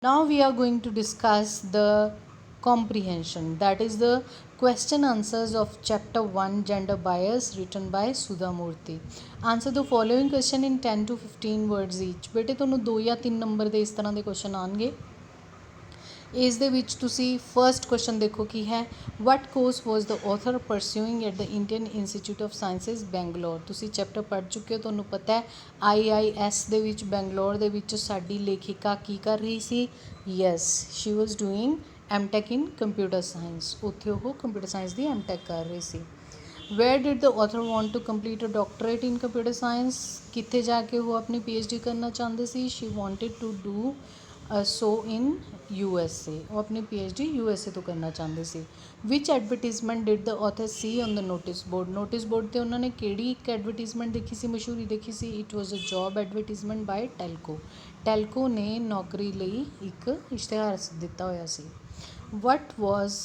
Now we are going to discuss the comprehension, that is the question answers of chapter 1 gender bias written by Sudha Murthy. Answer the following question in 10 to 15 words each. ਬੇਟੇ ਤੁਹਾਨੂੰ 2 ਜਾਂ 3 number ਦੇ ਇਸ ਤਰ੍ਹਾਂ ਦੇ question ਆਣਗੇ। ਇਸ ਦੇ ਵਿੱਚ ਤੁਸੀਂ ਫਰਸਟ ਕੁਐਸਚਨ ਦੇਖੋ ਕੀ ਹੈ, what course was the author pursuing at the Indian Institute of Sciences Bangalore. ਤੁਸੀਂ ਚੈਪਟਰ ਪੜ੍ਹ ਚੁੱਕੇ ਹੋ, ਤੁਹਾਨੂੰ ਪਤਾ ਹੈ IIS ਦੇ ਵਿੱਚ ਬੈਂਗਲੌਰ ਦੇ ਵਿੱਚ ਸਾਡੀ ਲੇਖਿਕਾ ਕੀ ਕਰ ਰਹੀ ਸੀ। Yes, she was doing MTech in computer science. ਉੱਥੇ ਉਹ ਕੰਪਿਊਟਰ ਸਾਇੰਸ ਦੀ MTech ਕਰ ਰਹੀ ਸੀ। Where did the author want to complete a doctorate in computer science. ਕਿੱਥੇ ਜਾ ਕੇ ਉਹ ਆਪਣੀ PhD ਕਰਨਾ ਚਾਹੁੰਦੇ ਸੀ। She wanted to do so in USA। ਉਹ ਆਪਣੀ PhD USA ਤੋਂ ਕਰਨਾ ਚਾਹੁੰਦੇ ਸੀ। Which advertisement did the author see on the notice board. Notice board 'ਤੇ ਉਹਨਾਂ ਨੇ ਕਿਹੜੀ ਇੱਕ ਐਡਵਰਟੀਜ਼ਮੈਂਟ ਦੇਖੀ ਸੀ, ਮਸ਼ਹੂਰੀ ਦੇਖੀ ਸੀ। It was a job advertisement by Telco. Telco ਨੇ ਨੌਕਰੀ ਲਈ ਇੱਕ ਇਸ਼ਤਿਹਾਰ ਦਿੱਤਾ ਹੋਇਆ ਸੀ। What was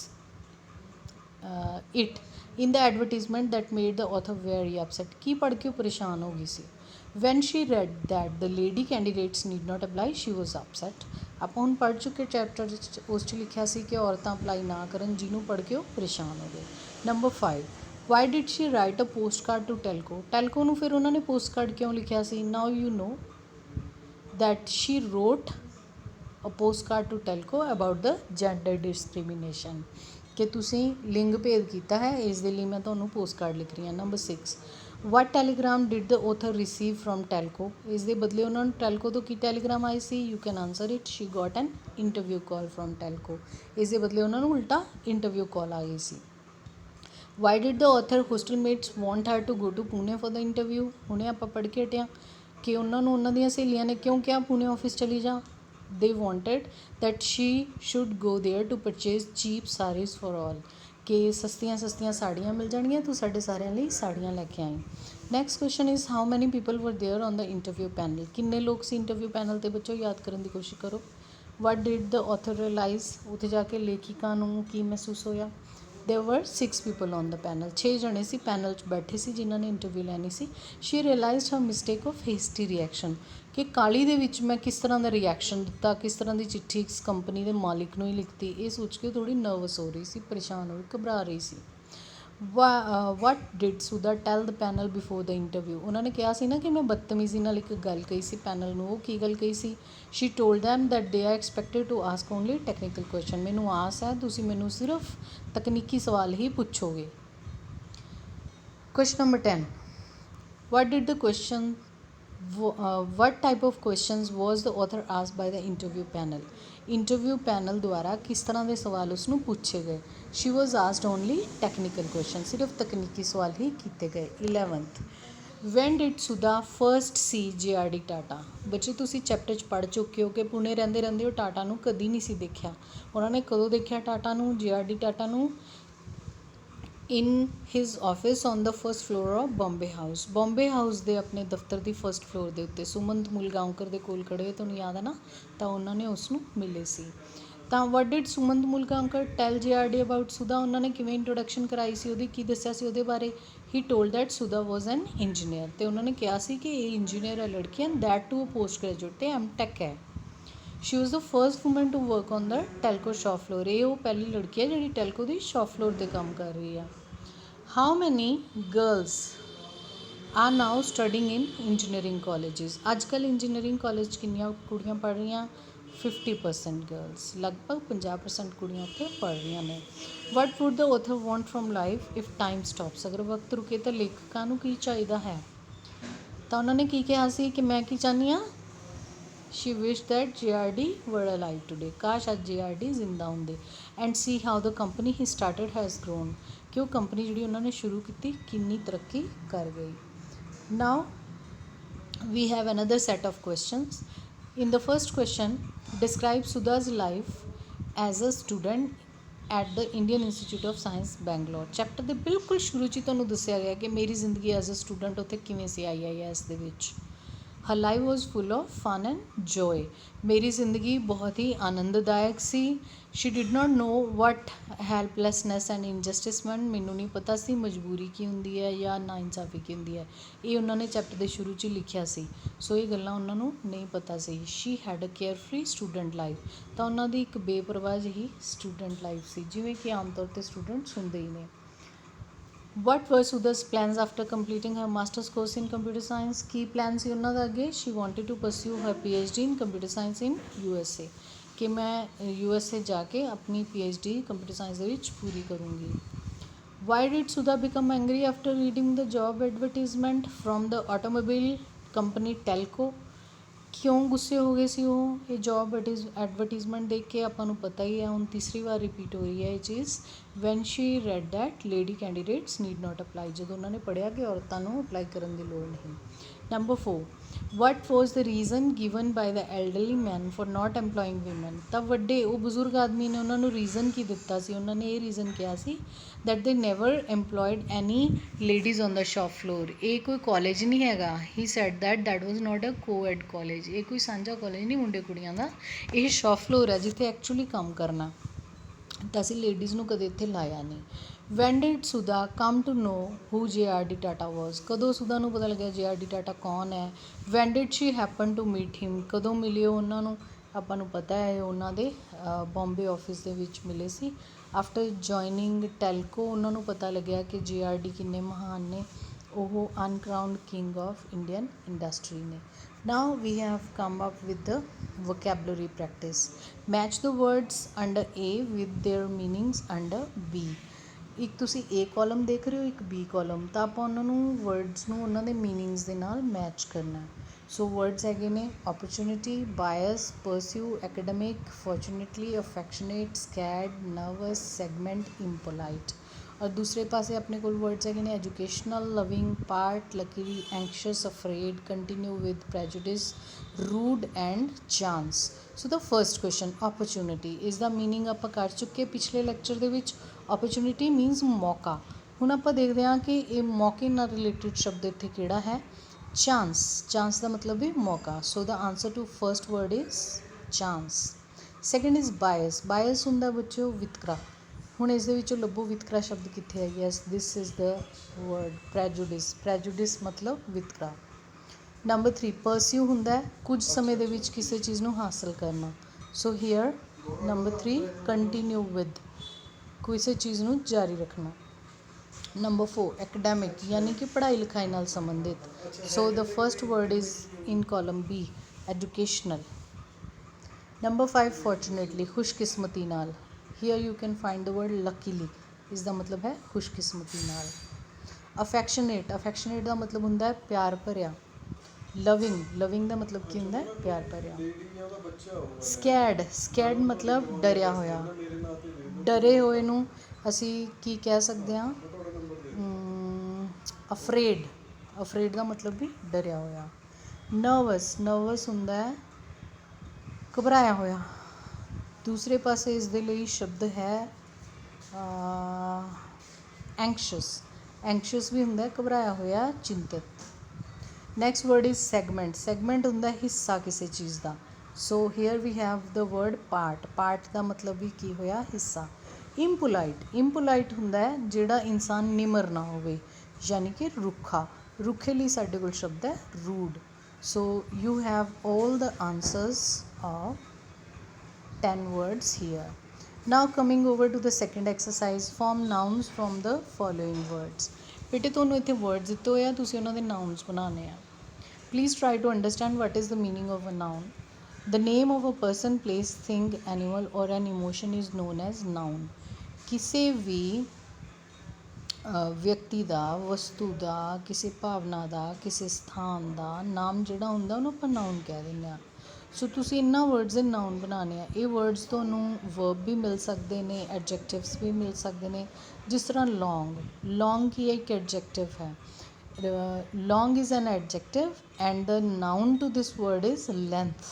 it in the advertisement that made the author very upset. ਕੀ ਪੜ੍ਹ ਕੇ ਉਹ ਪਰੇਸ਼ਾਨ ਹੋ ਗਈ ਸੀ। When she read that the lady candidates need not apply she was upset. ਆਪਾਂ ਹੁਣ ਪੜ੍ਹ ਚੁੱਕੇ ਚੈਪਟਰ ਉਸ 'ਚ ਲਿਖਿਆ ਸੀ ਕਿ ਔਰਤਾਂ ਅਪਲਾਈ ਨਾ ਕਰਨ, ਜਿਹਨੂੰ ਪੜ੍ਹ ਕੇ ਉਹ ਪਰੇਸ਼ਾਨ ਹੋ ਗਏ। Number 5, why did she write a postcard to Telco. Telco ਨੂੰ ਫਿਰ ਉਹਨਾਂ ਨੇ ਪੋਸਟ ਕਾਰਡ ਕਿਉਂ ਲਿਖਿਆ ਸੀ। Now you know that she wrote a postcard to telco about the gender discrimination ਕਿ ਤੁਸੀਂ ਲਿੰਗ ਭੇਦ ਕੀਤਾ ਹੈ, ਇਸ ਦੇ ਲਈ ਮੈਂ ਤੁਹਾਨੂੰ ਪੋਸਟ ਕਾਰਡ ਲਿਖ ਰਹੀ ਹਾਂ। Number 6, what telegram did the author receive from telco। ਇਸ ਦੇ ਬਦਲੇ ਉਹਨਾਂ ਨੂੰ ਟੈਲਕੋ ਤੋਂ ਕੀ ਟੈਲੀਗ੍ਰਾਮ ਆਈ ਸੀ। you can answer it, she got an interview call from telco। ਇਸ ਦੇ ਬਦਲੇ ਉਹਨਾਂ ਨੂੰ ਉਲਟਾ ਇੰਟਰਵਿਊ ਕਾਲ ਆ ਗਈ ਸੀ। why did the author hostelmates want her to go to Pune for the interview। ਹੁਣੇ ਆਪਾਂ ਪੜ੍ਹ ਕੇ ਹਟਿਆ ਕਿ ਉਹਨਾਂ ਨੂੰ ਉਹਨਾਂ ਦੀਆਂ ਸਹੇਲੀਆਂ ਨੇ ਕਿਉਂ ਕਿਹਾ ਪੂਨੇ ਆਫਿਸ ਚਲੀ ਜਾ। They wanted that she should go there to purchase cheap saris for all ਕਿ ਸਸਤੀਆਂ ਸਸਤੀਆਂ ਸਾੜੀਆਂ ਮਿਲ ਜਾਣਗੀਆਂ, ਤੂੰ ਸਾਡੇ ਸਾਰਿਆਂ ਲਈ ਸਾੜੀਆਂ ਲੈ ਕੇ ਆਈ। Next question is how many people were there on the interview panel. ਕਿੰਨੇ ਲੋਕ ਸੀ ਇੰਟਰਵਿਊ ਪੈਨਲ 'ਤੇ। ਬੱਚੋ ਯਾਦ ਕਰਨ ਦੀ ਕੋਸ਼ਿਸ਼ ਕਰੋ। ਵਟ ਡਿਡ ਦ ਆਥਰ ਰਿਅਲਾਈਜ਼। ਉੱਥੇ ਜਾ ਕੇ ਲੇਖਿਕਾ ਨੂੰ ਕੀ ਮਹਿਸੂਸ ਹੋਇਆ। ਦੇਰ ਵਰ 6 ਪੀਪਲ ਔਨ ਦ ਪੈਨਲ। 6 ਜਣੇ ਸੀ ਪੈਨਲ 'ਚ ਬੈਠੇ ਸੀ ਜਿਨ੍ਹਾਂ ਨੇ ਇੰਟਰਵਿਊ ਲੈਣੀ ਸੀ। She realised her mistake of hasty reaction ਕਿ ਕਾਹਲੀ ਦੇ ਵਿੱਚ ਮੈਂ ਕਿਸ ਤਰ੍ਹਾਂ ਦਾ ਰਿਐਕਸ਼ਨ ਦਿੱਤਾ, ਕਿਸ ਤਰ੍ਹਾਂ ਦੀ ਚਿੱਠੀ ਇਸ ਕੰਪਨੀ ਦੇ ਮਾਲਿਕ ਨੂੰ ਹੀ ਲਿਖਤੀ। ਇਹ ਸੋਚ ਕੇ ਥੋੜ੍ਹੀ ਨਰਵਸ ਹੋ ਰਹੀ ਸੀ, ਪਰੇਸ਼ਾਨ ਹੋ ਰਹੀ, ਘਬਰਾ ਰਹੀ ਸੀ। What did Sudha tell the panel before the interview. ਉਹਨਾਂ ਨੇ ਕਿਹਾ ਸੀ ਨਾ ਕਿ ਮੈਂ ਬਦਤਮੀਜ਼ੀ ਨਾਲ ਇੱਕ ਗੱਲ ਕਹੀ ਸੀ ਪੈਨਲ ਨੂੰ। ਉਹ ਕੀ ਗੱਲ ਕਹੀ ਸੀ। She told them that they are expected to ask only technical question. ਮੈਨੂੰ ਆਸ ਹੈ ਤੁਸੀਂ ਮੈਨੂੰ ਸਿਰਫ ਤਕਨੀਕੀ ਸਵਾਲ ਹੀ ਪੁੱਛੋਗੇ। Question number 10, what did the question what type of questions was the author asked by the interview panel। Interview panel ਦੁਆਰਾ ਕਿਸ ਤਰ੍ਹਾਂ ਦੇ ਸਵਾਲ ਉਸ ਨੂੰ ਪੁੱਛੇ ਗਏ। she was asked only technical questions, ਸਿਰਫ ਤਕਨੀਕੀ ਸਵਾਲ ਹੀ ਕੀਤੇ ਗਏ। 11th, when did Sudha first see JRD Tata। ਬੱਚੇ ਤੁਸੀਂ ਚੈਪਟਰ 'ਚ ਪੜ੍ਹ ਚੁੱਕੇ ਹੋ ਕਿ ਪੁਣੇ ਰਹਿੰਦੇ ਰਹਿੰਦੇ ਉਹ ਟਾਟਾ ਨੂੰ ਕਦੀ ਨਹੀਂ ਸੀ ਦੇਖਿਆ। ਉਹਨਾਂ ਨੇ ਕਦੋਂ ਦੇਖਿਆ ਟਾਟਾ ਨੂੰ, JRD ਟਾਟਾ ਨੂੰ। In his office on the first floor of Bombay House. Bombay House ਦੇ ਆਪਣੇ ਦਫ਼ਤਰ ਦੀ ਫਸਟ ਫਲੋਰ ਦੇ ਉੱਤੇ ਸੁਮੰਤ ਮੁਲਗਾਓਂਕਰ ਦੇ ਕੋਲ ਖੜ੍ਹੇ ਹੋਏ, ਤੁਹਾਨੂੰ ਯਾਦ ਹੈ ਨਾ, ਤਾਂ ਉਹਨਾਂ ਨੇ ਉਸ ਨੂੰ ਮਿਲੇ ਸੀ। ਤਾਂ what did Sumant Mulgaokar tell JRD about Sudha. ਉਹਨਾਂ ਨੇ ਕਿਵੇਂ ਇੰਟਰੋਡਕਸ਼ਨ ਕਰਾਈ ਸੀ ਉਹਦੀ, ਕੀ ਦੱਸਿਆ ਸੀ ਉਹਦੇ ਬਾਰੇ। ਹੀ told that Sudha was N engineer. ਅਤੇ ਉਹਨਾਂ ਨੇ ਕਿਹਾ ਸੀ ਕਿ ਇਹ ਇੰਜੀਨੀਅਰ ਹੈ ਲੜਕੀ, and that too postgraduate, ਅਤੇ MTech ਹੈ। She was the first woman to work on the Telco shop floor. ਇਹ ਉਹ ਪਹਿਲੀ ਲੜਕੀ ਹੈ ਜਿਹੜੀ ਟੈਲਕੋ ਦੀ ਸ਼ੌਪ ਫਲੋਰ 'ਤੇ ਕੰਮ ਕਰ ਰਹੀ ਆ। How many girls are now studying in engineering colleges। ਅੱਜ ਕੱਲ੍ਹ ਇੰਜੀਨੀਅਰਿੰਗ ਕਾਲਜ 'ਚ ਕਿੰਨੀਆਂ ਕੁੜੀਆਂ ਪੜ੍ਹ ਰਹੀਆਂ। 50% ਗਰਲਸ, ਲਗਭਗ 50% ਕੁੜੀਆਂ ਉੱਥੇ ਪੜ੍ਹ ਰਹੀਆਂ ਨੇ। What would the author want from life if time stops. ਅਗਰ ਵਕਤ ਰੁਕੇ ਤਾਂ ਲੇਖਕਾਂ ਨੂੰ ਕੀ ਚਾਹੀਦਾ ਹੈ। ਤਾਂ ਉਹਨਾਂ ਨੇ ਕੀ ਕਿਹਾ ਸੀ ਕਿ ਮੈਂ ਕੀ ਚਾਹੁੰਦੀ ਹਾਂ। ਸ਼ੀ ਵਿਸ਼ ਦੈਟ JRD ਵਰ ਅਲਾਈਵ ਟੂਡੇ। ਕਾਸ਼ ਅੱਜ JRD ਜ਼ਿੰਦਾ ਹੁੰਦੇ। And C how the company he started has grown. ਕਿ ਉਹ ਕੰਪਨੀ ਜਿਹੜੀ ਉਹਨਾਂ ਨੇ ਸ਼ੁਰੂ ਕੀਤੀ ਕਿੰਨੀ ਤਰੱਕੀ ਕਰ ਗਈ। ਨਾਓ we have another set of questions. In the first question, describe Sudha's life as a student at the Indian Institute of Science Bangalore। Chapter ਦੇ ਬਿਲਕੁਲ ਸ਼ੁਰੂ 'ਚ ਹੀ ਤੁਹਾਨੂੰ ਦੱਸਿਆ ਗਿਆ ਕਿ ਮੇਰੀ ਜ਼ਿੰਦਗੀ ਐਜ਼ ਅ ਸਟੂਡੈਂਟ ਉੱਥੇ ਕਿਵੇਂ ਸੀ IIS ਦੇ ਵਿੱਚ। Her life was full of fun and joy. मेरी ज़िंदगी बहुत ही आनंददायक सी। She did not know what helplessness and injustice man, ਮੈਨੂੰ ਨਹੀਂ ਪਤਾ ਸੀ ਮਜਬੂਰੀ ਕੀ ਹੁੰਦੀ ਹੈ ਜਾਂ ਨਾ ਇਨਸਾਫੀ ਕੀ ਹੁੰਦੀ ਹੈ। ਇਹ ਉਹਨਾਂ ਨੇ ਚੈਪਟਰ ਦੇ ਸ਼ੁਰੂ 'ਚ ਹੀ ਲਿਖਿਆ ਸੀ। ਸੋ ਇਹ ਗੱਲਾਂ ਉਹਨਾਂ ਨੂੰ ਨਹੀਂ ਪਤਾ ਸੀ। She had a carefree student life, ਤਾਂ ਉਹਨਾਂ ਦੀ ਇੱਕ ਬੇਪਰਵਾਹ ਜਿਹੀ ਸਟੂਡੈਂਟ ਲਾਈਫ ਸੀ, ਜਿਵੇਂ ਕਿ ਆਮ ਤੌਰ 'ਤੇ ਸਟੂਡੈਂਟਸ ਹੁੰਦੇ ਹੀ ਨੇ। What were Sudha's plans after completing her master's course in computer science? ਕੀ ਪਲਾਨ ਸੀ ਉਹਨਾਂ ਦਾ ਅੱਗੇ? She wanted to pursue her PhD in computer science in USA, ਕਿ ਮੈਂ USA ਜਾ ਕੇ ਆਪਣੀ PhD ਕੰਪਿਊਟਰ ਸਾਇੰਸ ਦੇ ਵਿੱਚ ਪੂਰੀ ਕਰੂੰਗੀ। Why did Sudha become angry after reading the job advertisement from the automobile company Telco? ਕਿਉਂ ਗੁੱਸੇ ਹੋ ਗਏ ਸੀ ਉਹ ਇਹ ਜੋਬ ਐਡਵਰਟੀਜ਼ਮੈਂਟ ਦੇਖ ਕੇ? ਆਪਾਂ ਨੂੰ ਪਤਾ ਹੀ ਹੈ, ਹੁਣ ਤੀਸਰੀ ਵਾਰ ਰਿਪੀਟ ਹੋ ਰਹੀ ਹੈ ਇਹ ਚੀਜ਼। When she read that lady candidates need not apply, ਜਦੋਂ ਉਹਨਾਂ ਨੇ ਪੜ੍ਹਿਆ ਕਿ ਔਰਤਾਂ ਨੂੰ ਅਪਲਾਈ ਕਰਨ ਦੀ ਲੋੜ ਨਹੀਂ। Number 4, what was the reason given by the elderly man for not employing women? ਤਾਂ ਵੱਡੇ ਉਹ ਬਜ਼ੁਰਗ ਆਦਮੀ ਨੇ ਉਹਨਾਂ ਨੂੰ ਰੀਜ਼ਨ ਕੀ ਦਿੱਤਾ ਸੀ? ਉਹਨਾਂ ਨੇ ਇਹ ਰੀਜ਼ਨ ਕਿਹਾ ਸੀ that they never employed any ladies on the shop floor. ਇਹ ਕੋਈ ਕਾਲਜ ਨਹੀਂ ਹੈਗਾ। He said that was not a coed college, ਇਹ ਕੋਈ ਸਾਂਝਾ ਕਾਲਜ ਨਹੀਂ ਮੁੰਡੇ ਕੁੜੀਆਂ ਦਾ, ਇਹ ਸ਼ੌਪ ਫਲੋਰ ਹੈ ਜਿੱਥੇ ਐਕਚੁਅਲੀ ਕੰਮ ਕਰਨਾ, ਤਾਂ ਅਸੀਂ ਲੇਡੀਜ਼ ਨੂੰ ਕਦੇ ਇੱਥੇ ਲਾਇਆ ਨਹੀਂ। When did Sudha come to know who JRD Tata was? ਕਦੋਂ ਸੁਧਾ ਨੂੰ ਪਤਾ ਲੱਗਿਆ JRD ਟਾਟਾ ਕੌਣ ਹੈ? When did she happen to meet him? ਕਦੋਂ ਮਿਲੇ ਉਹਨਾਂ ਨੂੰ? ਆਪਾਂ ਨੂੰ ਪਤਾ ਹੈ ਉਹਨਾਂ ਦੇ ਬੰਬੇ ਆਫਿਸ ਦੇ ਵਿੱਚ ਮਿਲੇ ਸੀ। ਆਫਟਰ ਜੁਆਇਨਿੰਗ ਟੈਲਕੋ ਉਹਨਾਂ ਨੂੰ ਪਤਾ ਲੱਗਿਆ ਕਿ JRD ਕਿੰਨੇ ਮਹਾਨ ਨੇ, ਉਹ ਅਨਕਰਾਊਂਡ ਕਿੰਗ ਆਫ ਇੰਡੀਅਨ ਇੰਡਸਟਰੀ ਨੇ। Now we have come up with the vocabulary practice. Match the words under A with their meanings under B. ਇੱਕ ਤੁਸੀਂ A ਕਾਲਮ ਦੇਖ ਰਹੇ ਹੋ, ਇੱਕ B ਕਾਲਮ, ਤਾਂ ਆਪਾਂ ਉਹਨਾਂ ਨੂੰ ਵਰਡਸ ਨੂੰ ਉਹਨਾਂ ਦੇ ਮੀਨਿੰਗਸ ਦੇ ਨਾਲ ਮੈਚ ਕਰਨਾ। ਸੋ ਵਰਡਸ ਹੈਗੇ ਨੇ opportunity, bias, pursue, academic, fortunately, affectionate, scared, nervous, segment, impolite. ਔਰ ਦੂਸਰੇ ਪਾਸੇ ਆਪਣੇ ਕੋਲ ਵਰਡਸ ਹੈਗੇ ਨੇ educational, loving, part, lucky, anxious, afraid, continue with, prejudice, rude and chance. So the first question opportunity, ਇਸ ਦਾ ਮੀਨਿੰਗ ਆਪਾਂ ਕਰ ਚੁੱਕੇ ਪਿਛਲੇ ਲੈਕਚਰ ਦੇ ਵਿੱਚ। ਓਪਰਚੁਨਿਟੀ ਮੀਨਸ ਮੌਕਾ। ਹੁਣ ਆਪਾਂ ਦੇਖਦੇ ਹਾਂ ਕਿ ਇਹ ਮੌਕੇ ਨਾਲ ਰਿਲੇਟਿਡ ਸ਼ਬਦ ਇੱਥੇ ਕਿਹੜਾ ਹੈ? ਚਾਂਸ। ਚਾਂਸ ਦਾ ਮਤਲਬ ਹੈ ਮੌਕਾ। So the answer to first word is chance. Second is bias. Bias ਹੁੰਦਾ ਬੱਚਿਓ ਵਿਤਕਰਾ। ਹੁਣ ਇਸ ਦੇ ਵਿੱਚੋਂ ਲੱਭੋ ਵਿਤਕਰਾ ਸ਼ਬਦ ਕਿੱਥੇ ਹੈ? Yes, this is the word prejudice. Prejudice ਮਤਲਬ ਵਿਤਕਰਾ। ਨੰਬਰ 3, ਪਰਸਿਊ ਹੁੰਦਾ ਕੁਝ ਸਮੇਂ ਦੇ ਵਿੱਚ ਕਿਸੇ ਚੀਜ਼ ਨੂੰ ਹਾਸਲ ਕਰਨਾ। ਸੋ ਹੀਅਰ ਨੰਬਰ 3 ਕੰਟੀਨਿਊ ਵਿਦ, ਕਿਸੇ ਚੀਜ਼ ਨੂੰ ਜਾਰੀ ਰੱਖਣਾ। ਨੰਬਰ 4, ਐਕੈਡੈਮਿਕ, ਯਾਨੀ ਕਿ ਪੜ੍ਹਾਈ ਲਿਖਾਈ ਨਾਲ ਸੰਬੰਧਿਤ। So the first word is in column B, educational. Number 5, fortunately, ਖੁਸ਼ਕਿਸਮਤੀ ਨਾਲ। Here you can find the word luckily, ਇਸ ਦਾ ਮਤਲਬ ਹੈ ਖੁਸ਼ਕਿਸਮਤੀ ਨਾਲ। ਅਫੈਕਸ਼ਨੇਟ, ਅਫੈਕਸ਼ਨੇਟ ਦਾ ਮਤਲਬ ਹੁੰਦਾ ਹੈ ਪਿਆਰ ਭਰਿਆ। ਲਵਿੰਗ, ਲਵਿੰਗ ਦਾ ਮਤਲਬ ਕੀ ਹੁੰਦਾ ਹੈ? ਪਿਆਰ ਭਰਿਆ। ਸਕੈਡ, ਸਕੈਡ ਮਤਲਬ ਡਰਿਆ ਹੋਇਆ। ਡਰੇ ਹੋਏ ਨੂੰ ਅਸੀਂ ਕੀ ਕਹਿ ਸਕਦੇ ਹਾਂ? ਅਫਰੇਡ, ਅਫਰੇਡ ਦਾ ਮਤਲਬ ਵੀ ਡਰਿਆ ਹੋਇਆ। ਨਰਵਸ, ਨਰਵਸ ਹੁੰਦਾ ਹੈ ਘਬਰਾਇਆ ਹੋਇਆ। ਦੂਸਰੇ ਪਾਸੇ ਇਸ ਦੇ ਲਈ ਸ਼ਬਦ ਹੈ ਐਂਕਸ਼ੀਅਸ, ਐਂਕਸ਼ੀਅਸ ਵੀ ਹੁੰਦਾ ਘਬਰਾਇਆ ਹੋਇਆ, ਚਿੰਤਿਤ। Next word is segment. Segment ਹੁੰਦਾ ਹਿੱਸਾ ਕਿਸੇ ਚੀਜ਼ ਦਾ। So here we have the word part. Part ਦਾ ਮਤਲਬ ਵੀ ਕੀ ਹੋਇਆ? ਹਿੱਸਾ। ਇੰਪੋਲਾਈਟ, ਇੰਪੋਲਾਈਟ ਹੁੰਦਾ ਹੈ ਜਿਹੜਾ ਇਨਸਾਨ ਨਿਮਰ ਨਾ ਹੋਵੇ, ਯਾਨੀ ਕਿ ਰੁੱਖਾ। ਰੁੱਖੇ ਲਈ ਸਾਡੇ ਕੋਲ ਸ਼ਬਦ ਹੈ rude. So you have all the answers of 10 words here. Now coming over to the second exercise, form nouns from the following words. ਬੇਟੇ ਤੁਹਾਨੂੰ ਇੱਥੇ words ਦਿੱਤੇ ਹੋਏ ਆ, ਤੁਸੀਂ ਉਹਨਾਂ ਦੇ nouns ਬਣਾਉਣੇ ਆ। Please try to understand what is the meaning of a noun. The name of a person, place, thing, animal or an emotion is known as noun. ਕਿਸੇ ਵੀ ਵਿਅਕਤੀ ਦਾ, ਵਸਤੂ ਦਾ, ਕਿਸੇ ਭਾਵਨਾ ਦਾ, ਕਿਸੇ ਸਥਾਨ ਦਾ ਨਾਮ ਜਿਹੜਾ ਹੁੰਦਾ ਉਹਨੂੰ ਆਪਾਂ ਨਾਊਨ ਕਹਿ ਦਿੰਦੇ ਹਾਂ। ਸੋ ਤੁਸੀਂ ਇਹਨਾਂ ਵਰਡਸ ਦੇ ਨਾਊਨ ਬਣਾਉਣੇ ਆ। ਇਹ ਵਰਡਸ ਤੁਹਾਨੂੰ ਵਰਬ ਵੀ ਮਿਲ ਸਕਦੇ ਨੇ, ਐਡਜੈਕਟਿਵਸ ਵੀ ਮਿਲ ਸਕਦੇ ਨੇ। ਜਿਸ ਤਰ੍ਹਾਂ ਲੌਂਗ, ਲੌਂਗ ਕੀ ਹੈ? ਇੱਕ ਐਡਜੈਕਟਿਵ ਹੈ। Long is an adjective and the noun to this word is length.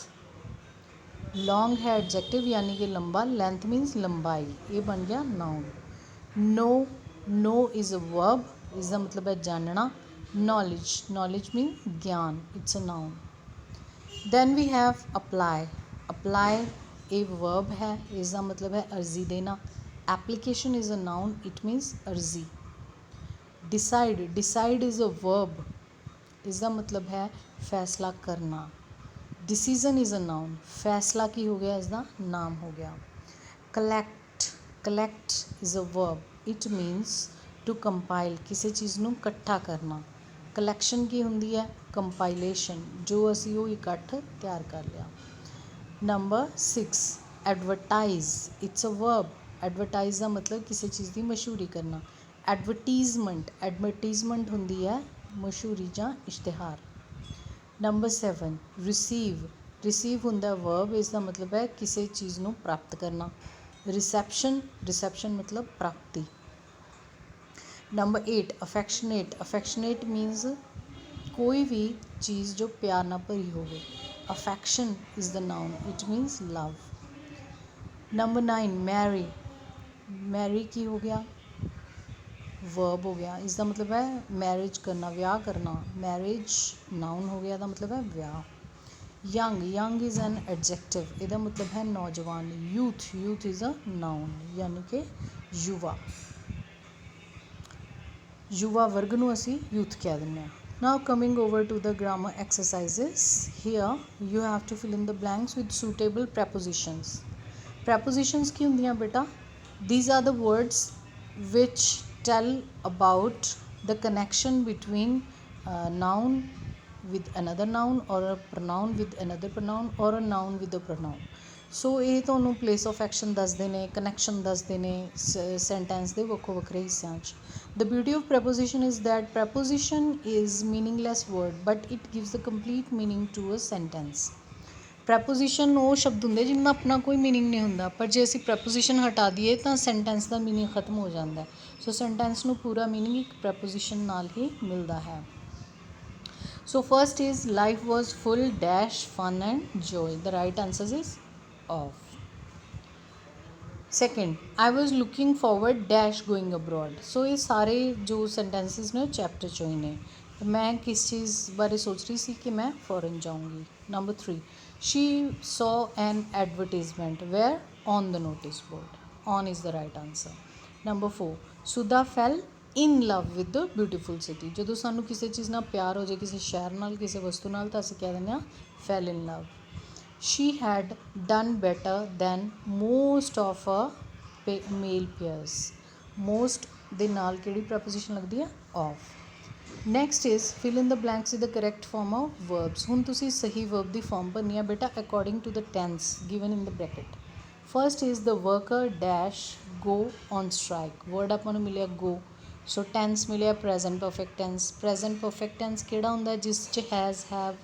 Long ਹੈ ਐਡਜੈਕਟਿਵ ਯਾਨੀ ਕਿ ਲੰਬਾ, ਲੈਂਥ ਮੀਨਸ ਲੰਬਾਈ, ਇਹ ਬਣ ਗਿਆ noun. No, know is a verb, ਇਸਦਾ ਮਤਲਬ ਹੈ ਜਾਣਨਾ। ਨੌਲੇਜ, ਨੌਲੇਜ ਮੀਨ ਗਿਆਨ, it's a noun. Then we have apply. Apply एक वर्ब है, इसका मतलब है अर्जी देना। Application is a noun, it means अर्जी। Decide, decide is a verb, इसका मतलब है फैसला करना। डिसीजन इज़ अ नाउन, फैसला की हो गया, इसका नाम हो गया। Collect, collect is a verb, it means to compile, किसी चीज़ ਨੂੰ ਇਕੱਠਾ ਕਰਨਾ। ਕਲੈਕਸ਼ਨ ਕੀ ਹੁੰਦੀ ਹੈ? ਕੰਪਾਈਲੇਸ਼ਨ, ਜੋ ਅਸੀਂ ਉਹ ਇਕੱਠ ਤਿਆਰ ਕਰ ਲਿਆ। Number 6 advertise, it's a verb. Advertise ਦਾ ਮਤਲਬ ਕਿਸੇ ਚੀਜ਼ ਦੀ ਮਸ਼ਹੂਰੀ ਕਰਨਾ। ਐਡਵਰਟੀਜ਼ਮੈਂਟ, ਐਡਵਰਟੀਜ਼ਮੈਂਟ ਹੁੰਦੀ ਹੈ ਮਸ਼ਹੂਰੀ ਜਾਂ ਇਸ਼ਤਿਹਾਰ। ਨੰਬਰ 7 ਰਿਸੀਵ, ਰਿਸੀਵ ਹੁੰਦਾ ਵਰਬ, ਇਸ ਦਾ ਮਤਲਬ ਹੈ ਕਿਸੇ ਚੀਜ਼ ਨੂੰ ਪ੍ਰਾਪਤ ਕਰਨਾ। ਰਿਸੈਪਸ਼ਨ, ਰਿਸੈਪਸ਼ਨ ਮਤਲਬ ਪ੍ਰਾਪਤੀ। ਨੰਬਰ 8 ਅਫੈਕਸ਼ਨੇਟ, ਅਫੈਕਸ਼ਨੇਟ ਮੀਨਸ ਕੋਈ ਵੀ ਚੀਜ਼ ਜੋ ਪਿਆਰ ਨਾਲ ਭਰੀ ਹੋਵੇ। Affection is the noun, it means love. Number 9 marry, marry ਕੀ ਹੋ ਗਿਆ? वर्ब हो गया, इसका मतलब है मैरिज करना, ਵਿਆਹ करना। मैरिज नाउन हो गया, ਇਹਦਾ मतलब है ਵਿਆਹ। Young, young is an adjective, ਇਹਦਾ मतलब है नौजवान। Youth, youth is a noun, यानी कि युवा। युवा वर्ग ਨੂੰ ਅਸੀਂ यूथ ਕਹਿ ਦਿੰਦੇ ਹਾਂ। Now coming over to the grammar exercises, here you have to fill in the blanks with suitable prepositions. Prepositions ਕੀ ਹੁੰਦੀਆਂ ਬੇਟਾ? These are the words which tell about the connection between a noun with another noun, or a pronoun with another pronoun, or a noun with a pronoun. ਸੋ ਇਹ ਤੁਹਾਨੂੰ place of action ਦੱਸਦੇ ਨੇ, connection ਦੱਸਦੇ ਨੇ sentence ਦੇ ਵੱਖੋ ਵੱਖਰੇ ਹਿੱਸਿਆਂ 'ਚ। The beauty of preposition is that preposition is meaningless word but it gives the complete meaning to a sentence. Preposition ਉਹ ਸ਼ਬਦ ਹੁੰਦੇ ਜਿਹਨਾਂ ਦਾ ਆਪਣਾ ਕੋਈ ਮੀਨਿੰਗ ਨਹੀਂ ਹੁੰਦਾ, ਪਰ ਜੇ ਅਸੀਂ ਪ੍ਰੈਪੋਜੀਸ਼ਨ ਹਟਾ ਦਈਏ ਤਾਂ ਸੈਂਟੈਂਸ ਦਾ ਮੀਨਿੰਗ ਖਤਮ ਹੋ ਜਾਂਦਾ। ਸੋ ਸੈਂਟੈਂਸ ਨੂੰ ਪੂਰਾ ਮੀਨਿੰਗ ਇੱਕ ਪ੍ਰੈਪੋਜੀਸ਼ਨ ਨਾਲ ਹੀ ਮਿਲਦਾ ਹੈ। So first is life was full dash fun and joy, the right answer is of. Second, I was looking forward dash going abroad. So ये सारे जो सेंटेंसिस ने चैप्टर चो ही ने। मैं किस चीज़ बारे सोच रही सी कि मैं फॉरन जाऊँगी। Number 3, she saw an advertisement where? On the notice board, on is the right answer. Number 4, Sudha fell in love with the beautiful city. जो सानू किसी चीज़ नाल प्यार हो जाए, किसी शहर नाल, किसी वस्तु नाल, तो असीं कह दिंदे हां फैल in love. She had done better than most of her male peers. Most ਦੇ ਨਾਲ ਕਿਹੜੀ ਪ੍ਰੈਪੋਜੀਸ਼ਨ ਲੱਗਦੀ ਹੈ? Of. Next is fill in the blanks with the correct form of verbs. ਹੁਣ ਤੁਸੀਂ ਸਹੀ verb ਦੀ ਫਾਰਮ ਭਰਨੀ ਹੈ ਬੇਟਾ according to the tense given in the bracket. First is the worker dash go on strike. Word ਆਪਾਂ ਨੂੰ ਮਿਲਿਆ go. So tense ਮਿਲਿਆ present perfect tense. Present perfect tense ਕਿਹੜਾ ਹੁੰਦਾ ਜਿਸ 'ਚ has, have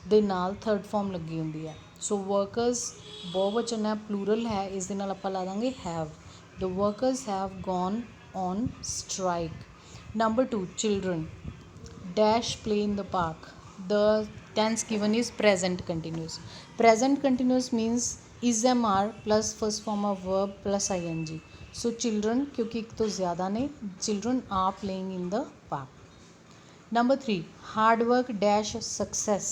ਦੇ ਨਾਲ ਥਰਡ ਫਾਰਮ ਲੱਗੀ ਹੁੰਦੀ ਹੈ। ਸੋ ਵਰਕਰਸ ਬਹੁਵਚਨ ਹੈ, ਪਲੂਰਲ ਹੈ, ਇਸ ਦੇ ਨਾਲ ਆਪਾਂ ਲਾ ਦਾਂਗੇ have. The workers have gone on strike. Number 2, children dash play in the park. The tense given is present continuous. Present continuous means is am are plus first form of verb plus ing. So children क्योंकि एक तो ज़्यादा ने, children are playing in the park. Number 3, hard work dash success.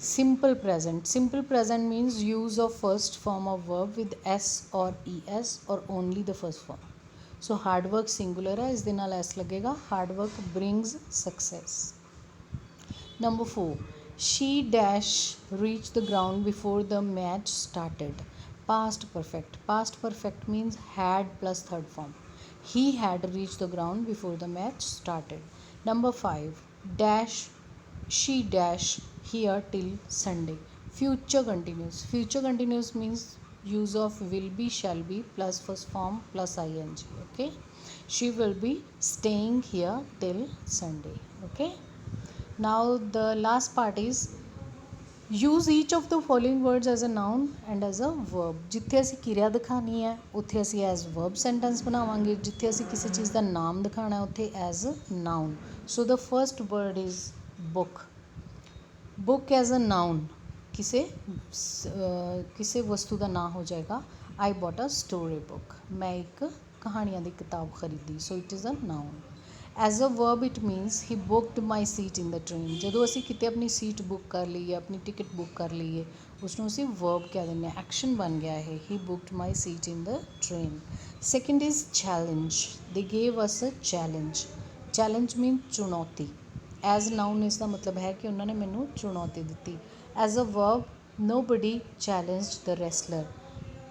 Simple present. Simple present means use of first form of verb with s or es or only the first form. So hard work singular है, इस दे नाल s लगेगा. Hard work brings success. Number 4, she dash reached the ground before the match started. Past perfect. Past perfect means had plus third form. He had reached the ground before the match started. Number 5, dash she dash here till Sunday. Future continuous. Future continuous means use of will be, shall be plus first form plus ing. Okay, she will be staying here till Sunday. Okay, now the last part is use each of the following words as a noun and as a verb. ਜਿੱਥੇ ਅਸੀਂ ਕਿਰਿਆ ਦਿਖਾਣੀ ਹੈ ਉੱਥੇ ਅਸੀਂ as verb sentence ਬਣਾਵਾਂਗੇ, ਜਿੱਥੇ ਅਸੀਂ ਕਿਸੇ ਚੀਜ਼ ਦਾ ਨਾਮ ਦਿਖਾਣਾ ਉੱਥੇ as noun. So the first word is book. Book as a noun ਕਿਸੇ ਵਸਤੂ ਦਾ ਨਾਂ ਹੋ ਜਾਏਗਾ. I bought a story book. ਮੈਂ ਇੱਕ ਕਹਾਣੀਆਂ ਦੀ ਕਿਤਾਬ ਖਰੀਦੀ. So it is a noun. As a verb it means he booked my seat in the train. ਜਦੋਂ ਅਸੀਂ ਕਿਤੇ ਆਪਣੀ ਸੀਟ ਬੁੱਕ ਕਰ ਲਈਏ, ਆਪਣੀ ਟਿਕਟ ਬੁੱਕ ਕਰ ਲਈਏ, ਉਸਨੂੰ ਅਸੀਂ ਵਰਬ ਕਹਿ ਦਿੰਦੇ ਹਾਂ, ਐਕਸ਼ਨ ਬਣ ਗਿਆ ਇਹ, he booked my seat in the train. Second is challenge, they gave us a challenge. Challenge mean ਚੁਣੌਤੀ। ਐਜ਼ ਨਾਊਨ ਇਸ ਦਾ ਮਤਲਬ ਹੈ ਕਿ ਉਹਨਾਂ ਨੇ ਮੈਨੂੰ ਚੁਣੌਤੀ ਦਿੱਤੀ। As a verb nobody challenged the wrestler.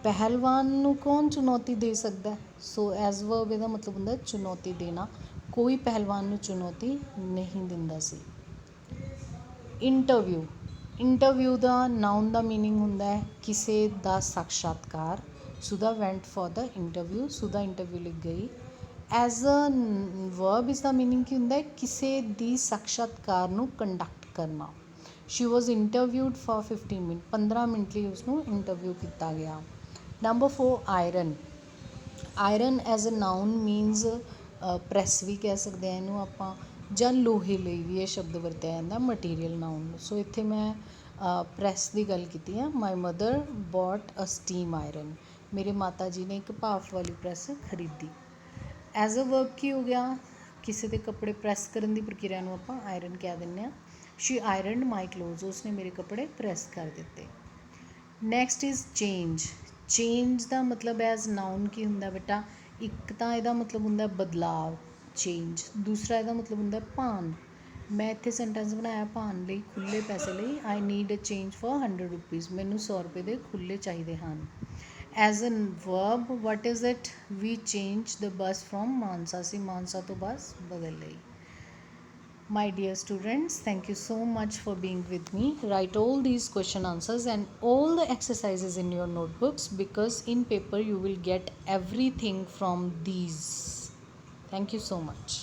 ਪਹਿਲਵਾਨ ਨੂੰ ਕੌਣ ਚੁਣੌਤੀ ਦੇ ਸਕਦਾ? ਸੋ ਐਜ਼ ਵਰਬ ਇਹਦਾ ਮਤਲਬ ਹੁੰਦਾ ਚੁਣੌਤੀ ਦੇਣਾ। ਕੋਈ ਪਹਿਲਵਾਨ ਨੂੰ ਚੁਣੌਤੀ ਨਹੀਂ ਦਿੰਦਾ ਸੀ। ਇੰਟਰਵਿਊ, ਇੰਟਰਵਿਊ ਦਾ ਨਾਊਨ ਦਾ ਮੀਨਿੰਗ ਹੁੰਦਾ ਹੈ ਕਿਸੇ ਦਾ ਸਾਖਸ਼ਾਤਕਾਰ। Sudha went for the interview, Sudha interview ਲਈ ਗਈ। ਐਜ਼ ਅ ਵਰਬ ਇਸ ਦਾ ਮੀਨਿੰਗ ਕੀ ਹੁੰਦਾ ਹੈ? ਕਿਸੇ ਦੀ ਸਾਖਸ਼ਾਤਕਾਰ ਨੂੰ ਕੰਡਕਟ ਕਰਨਾ। She was interviewed for 15 minute, 15 minute ਲਈ ਉਸਨੂੰ ਇੰਟਰਵਿਊ ਕੀਤਾ ਗਿਆ। Number 4 iron. Iron as a noun means press ਵੀ ਕਹਿ ਸਕਦੇ ਹਾਂ ਇਹਨੂੰ ਆਪਾਂ, ਜਾਂ ਲੋਹੇ ਲਈ ਵੀ ਇਹ ਸ਼ਬਦ ਵਰਤਿਆ ਜਾਂਦਾ ਮਟੀਰੀਅਲ ਨਾਊਨ। ਸੋ ਇੱਥੇ ਮੈਂ ਪ੍ਰੈਸ ਦੀ ਗੱਲ ਕੀਤੀ ਹੈ। My mother bought a steam iron, ਮੇਰੇ ਮਾਤਾ ਜੀ ਨੇ ਇੱਕ ਭਾਫ ਵਾਲੀ ਪ੍ਰੈਸ ਖਰੀਦੀ। ਐਜ਼ ਅ ਵਰਬ ਕੀ ਹੋ ਗਿਆ? ਕਿਸੇ ਦੇ ਕੱਪੜੇ ਪ੍ਰੈਸ ਕਰਨ ਦੀ ਪ੍ਰਕਿਰਿਆ ਨੂੰ ਆਪਾਂ ਆਇਰਨ ਕਹਿ ਦਿੰਦੇ ਹਾਂ। ਸ਼ੀ ਆਇਰਨਡ ਮਾਈ ਕਲੋਥਸ, ਉਸਨੇ ਮੇਰੇ ਕੱਪੜੇ ਪ੍ਰੈਸ ਕਰ ਦਿੱਤੇ। Next is change. ਚੇਂਜ ਦਾ ਮਤਲਬ ਐਜ਼ ਨਾਊਨ ਕੀ ਹੁੰਦਾ ਬੇਟਾ? ਇੱਕ ਤਾਂ ਇਹਦਾ ਮਤਲਬ ਹੁੰਦਾ ਬਦਲਾਵ, ਚੇਂਜ। ਦੂਸਰਾ ਇਹਦਾ ਮਤਲਬ ਹੁੰਦਾ ਭਾਨ। ਮੈਂ ਇੱਥੇ ਸੈਂਟੈਂਸ ਬਣਾਇਆ ਭਾਨ ਲਈ, ਖੁੱਲ੍ਹੇ ਪੈਸੇ ਲਈ। I need a change for 100 rupees, ਮੈਨੂੰ 100 ਰੁਪਏ ਦੇ ਖੁੱਲ੍ਹੇ ਚਾਹੀਦੇ ਹਨ। As a verb what is it? We change the bus from Mansa, ਅਸੀਂ ਮਾਨਸਾ ਤੋਂ ਬੱਸ ਬਦਲ ਲਈ। My dear students, thank you so much for being with me. Write all these question answers and all the exercises in your notebooks, because in paper you will get everything from these. Thank you so much.